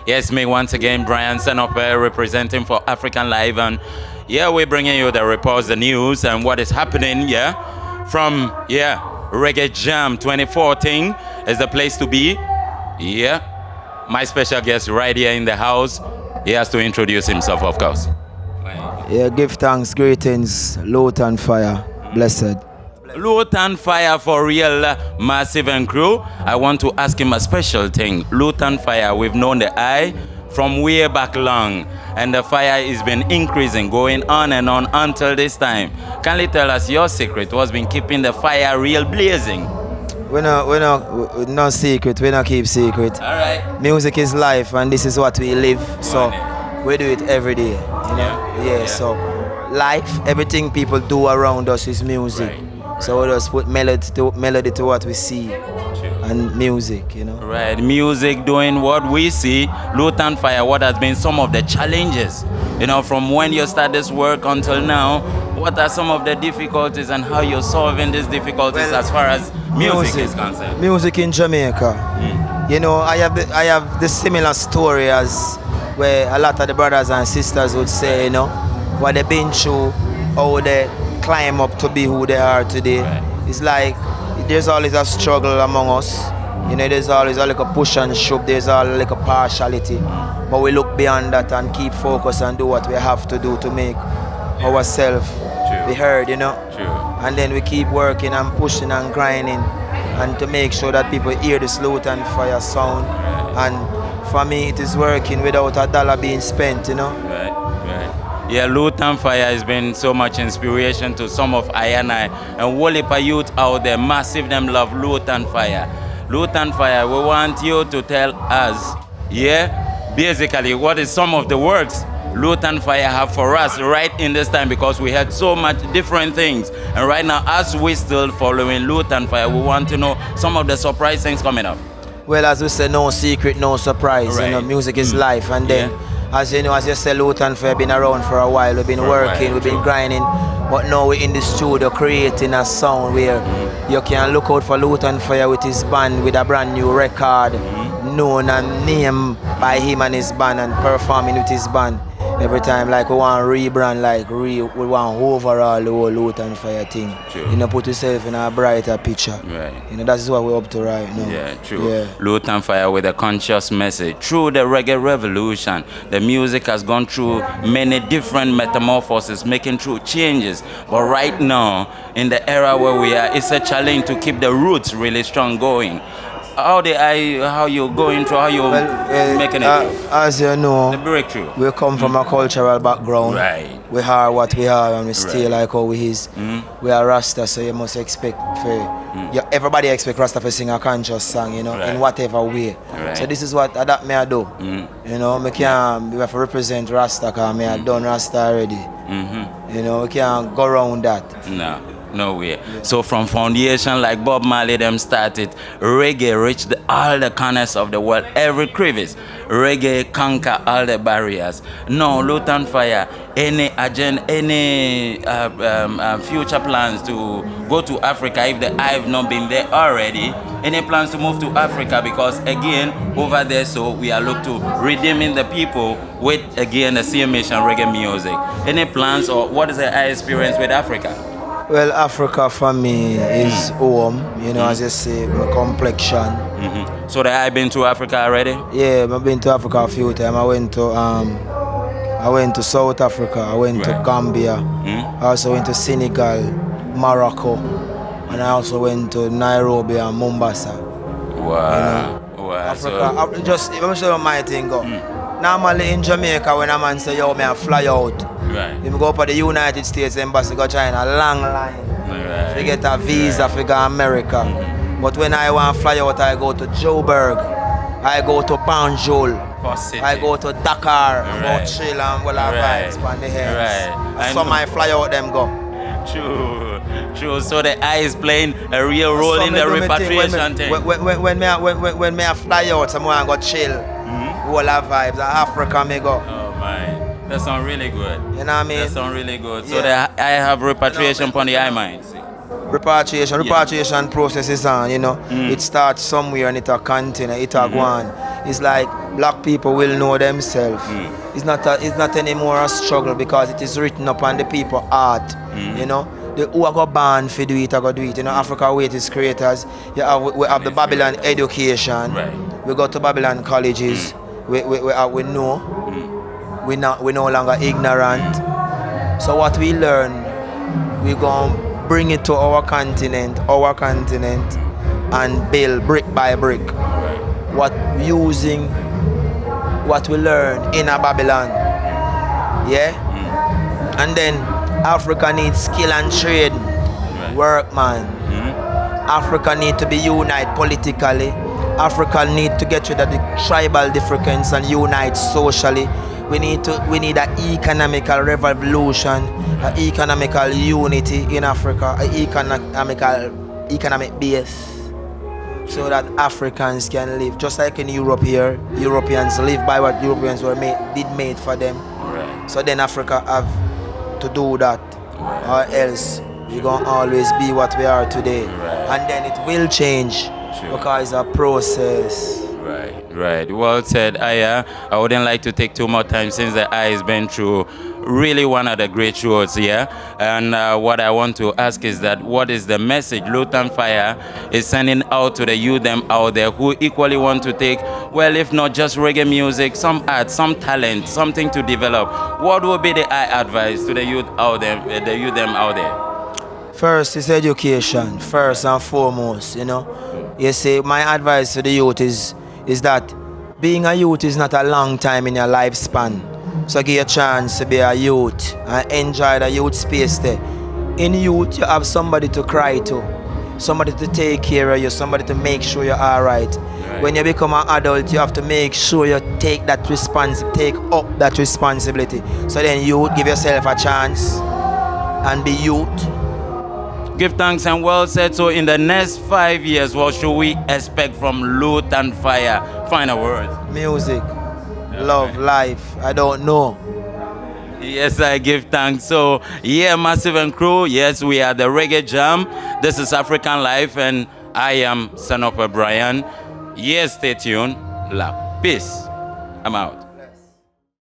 Yes, me once again, Brian Senope, representing for African Live, and yeah, we're bringing you the reports, the news, and what is happening. From Reggae Jam 2014 is the place to be. My special guest right here in the house. He has to introduce himself, of course. Yeah, give thanks, greetings, Lutan Fyah, blessed. Lutan Fyah for real, massive and crew. I want to ask him a special thing. Lutan Fyah, we've known the eye from way back long, and the fire has been increasing, going on and on until this time. Can you tell us your secret? What's been keeping the fire real blazing? We're no secret, we don't keep secret. All right. Music is life, and this is what we live, so we do it every day, you know? Yeah. So life, everything people do around us is music. Right. So we just put melody to what we see, and music, you know. Right, music doing what we see. Lutan Fyah, what has been some of the challenges, you know, from when you start this work until now? What are some of the difficulties and how you're solving these difficulties as far as music is concerned? Music in Jamaica, you know, I have this similar story as where a lot of the brothers and sisters would say, you know, what they've been through, how they climb up to be who they are today. It's like there's always a struggle among us, you know. There's always a little push and shove, there's always like a partiality, but we look beyond that and keep focus and do what we have to do to make ourselves be heard, you know. And then we keep working and pushing and grinding, and to make sure that people hear this Lutan Fyah sound. And for me, it is working without a dollar being spent, you know. Yeah, Lutan Fyah has been so much inspiration to some of I and whole heap of youth out there, massive them love Lutan Fyah. Lutan Fyah, we want you to tell us, basically what is some of the works Lutan Fyah have for us right in this time, because we had so much different things. And right now, as we still following Lutan Fyah, we want to know some of the surprise things coming up. Well, as we say, no secret, no surprise. You know, music is life, and then as you know, as you say, Lutan Fyah been around for a while. We've been working, we've been grinding, but now we're in the studio creating a sound where you can look out for Lutan Fyah with his band with a brand new record, known and named by him and his band, and performing with his band every time. Like we want rebrand, like we want overall the whole Lutan Fyah thing. You know, put yourself in a brighter picture. You know, that's what we're up to right now. Lutan Fyah with a conscious message. Through the reggae revolution, the music has gone through many different metamorphoses, making true changes. But right now, in the era where we are, it's a challenge to keep the roots really strong going. How you going through, how you making it? As you know, the breakthrough. We come from a cultural background. We are what we are, and we stay like how we is. We are Rasta, so you must expect everybody expect Rasta to sing a conscious song, you know, in whatever way. So this is what that me I do. You know, we have to represent Rasta, because me I done Rasta already. You know, we can't go around that. No way. So from foundation like Bob Marley them started, reggae reached all the corners of the world, every crevice. Reggae conquer all the barriers. No, Lutan Fyah, any agenda, any future plans to go to Africa if the I've not been there already? Any plans to move to Africa? Because again, over there, so we are look to redeeming the people with again the same mission, reggae music. Any plans, or what is the experience with Africa? Well, Africa for me is home, you know, as you say, my complexion. So I've been to Africa already? Yeah, I've been to Africa a few times. I went to South Africa, I went to Gambia, I also went to Senegal, Morocco, and I also went to Nairobi and Mombasa. Wow. You know? Africa, just, let me show you my thing go. Normally in Jamaica, when a man say, yo, may I fly out. You go up to the United States Embassy, go join a long line. You get a visa for go America. But when I want to fly out, I go to Joburg, I go to Banjul, I go to Dakar, I go chill and well vibes on the hills. And some I fly out them go. True. So the eye is playing a real role in the repatriation thing. When I fly out, someone go chill. All our vibes, Africa me go. Oh my. That sounds really good. You know what I mean? That sounds really good. So I have repatriation upon the eye mind. Repatriation process is on, you know. It starts somewhere and it will continue, it will go on. it's like black people will know themselves. It's not anymore a struggle because it is written upon the people heart. You know, the who are got born for do it, I go do it. You know, Africa Wait is creators. We have the Babylon education. We go to Babylon colleges. We know. We no longer ignorant. So what we learn, we gonna bring it to our continent, and build brick by brick. What using what we learn in a Babylon. Yeah? And then Africa needs skill and trade. Work, man. Africa need to be united politically. Africa need to get rid of the tribal difference and unite socially. We need an economical revolution, an economical unity in Africa, an economic base, so that Africans can live just like in Europe here. Europeans live by what Europeans did made for them. So then Africa have to do that, or else we're gonna always be what we are today. And then it will change because it's a process. Right. Well said, Aya. I wouldn't like to take too much time since the Aya has been through really one of the great shows here. And what I want to ask is that what is the message Lutan Fyah is sending out to the youth them out there who equally want to take, well, if not just reggae music, some art, some talent, something to develop. What would be the advice to the youth out there, them out there? First is education, first and foremost, you know. You see, my advice to the youth is that being a youth is not a long time in your lifespan. So give you a chance to be a youth and enjoy the youth space there. In youth, you have somebody to cry to, somebody to take care of you, somebody to make sure you're alright. When you become an adult, you have to make sure you take up that responsibility. So then you give yourself a chance and be youth. Give thanks and well said. So in the next 5 years, what should we expect from Lutan Fyah? Final words. Music, love, life. I don't know. Yes, I give thanks. So yeah, Massive and crew. Yes, we are the Reggae Jam. This is African Life, and I am Son of Brian. Yes, stay tuned. Love. Peace. I'm out.